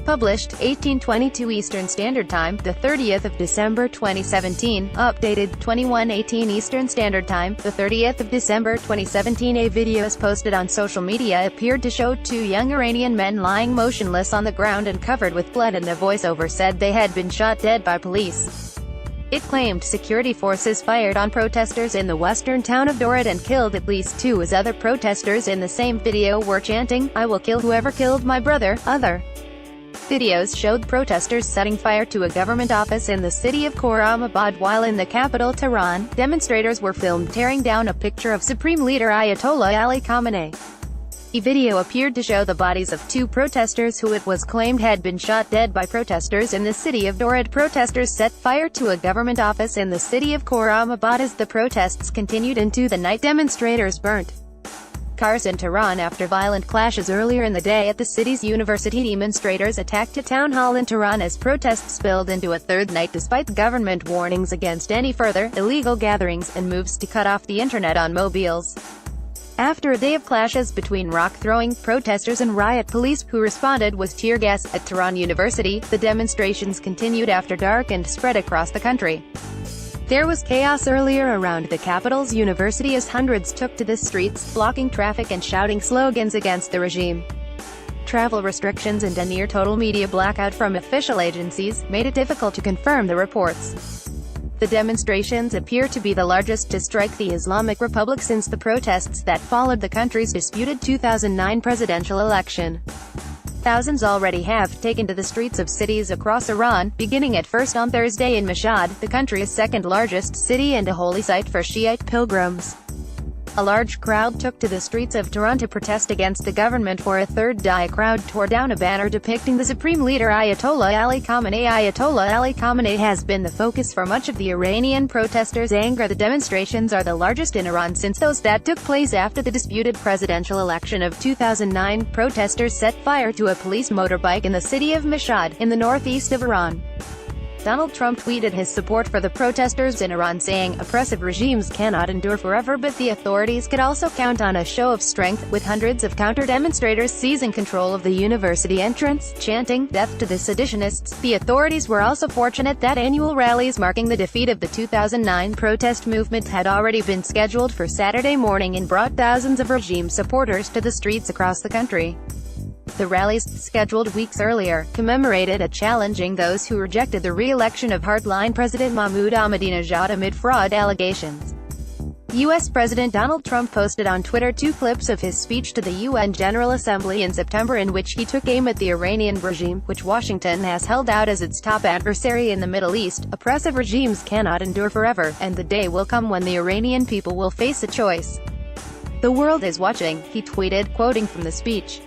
Published, 1822 Eastern Standard Time, the 30th of December 2017. Updated, 21:18 Eastern Standard Time, the 30th of December 2017. A video is posted on social media appeared to show two young Iranian men lying motionless on the ground and covered with blood, and the voiceover said they had been shot dead by police. It claimed security forces fired on protesters in the western town of Dorad and killed at least two, as other protesters in the same video were chanting, "I will kill whoever killed my brother." Other videos showed protesters setting fire to a government office in the city of Khorramabad, while in the capital Tehran, demonstrators were filmed tearing down a picture of Supreme Leader Ayatollah Ali Khamenei. A video appeared to show the bodies of two protesters who it was claimed had been shot dead by protesters in the city of Dorad. Protesters set fire to a government office in the city of Khorramabad as the protests continued into the night. Demonstrators burnt cars in Tehran after violent clashes earlier in the day at the city's university. Demonstrators attacked a town hall in Tehran as protests spilled into a third night despite government warnings against any further illegal gatherings and moves to cut off the internet on mobiles. After a day of clashes between rock-throwing protesters and riot police, who responded with tear gas, at Tehran University, the demonstrations continued after dark and spread across the country. There was chaos earlier around the capital's university as hundreds took to the streets, blocking traffic and shouting slogans against the regime. Travel restrictions and a near-total media blackout from official agencies made it difficult to confirm the reports. The demonstrations appear to be the largest to strike the Islamic Republic since the protests that followed the country's disputed 2009 presidential election. Thousands already have taken to the streets of cities across Iran, beginning at first on Thursday in Mashhad, the country's second-largest city and a holy site for Shiite pilgrims. A large crowd took to the streets of Tehran to protest against the government for a third day. A crowd tore down a banner depicting the Supreme Leader Ayatollah Ali Khamenei. Ayatollah Ali Khamenei has been the focus for much of the Iranian protesters' anger. The demonstrations are the largest in Iran since those that took place after the disputed presidential election of 2009. Protesters set fire to a police motorbike in the city of Mashhad, in the northeast of Iran. Donald Trump tweeted his support for the protesters in Iran, saying, "Oppressive regimes cannot endure forever, but the authorities could also count on a show of strength," with hundreds of counter-demonstrators seizing control of the university entrance, chanting, "Death to the seditionists." The authorities were also fortunate that annual rallies marking the defeat of the 2009 protest movement had already been scheduled for Saturday morning and brought thousands of regime supporters to the streets across the country. The rallies, scheduled weeks earlier, commemorated a challenging those who rejected the re-election of hardline President Mahmoud Ahmadinejad amid fraud allegations. U.S. President Donald Trump posted on Twitter two clips of his speech to the UN General Assembly in September, in which he took aim at the Iranian regime, which Washington has held out as its top adversary in the Middle East. "Oppressive regimes cannot endure forever, and the day will come when the Iranian people will face a choice. The world is watching," he tweeted, quoting from the speech.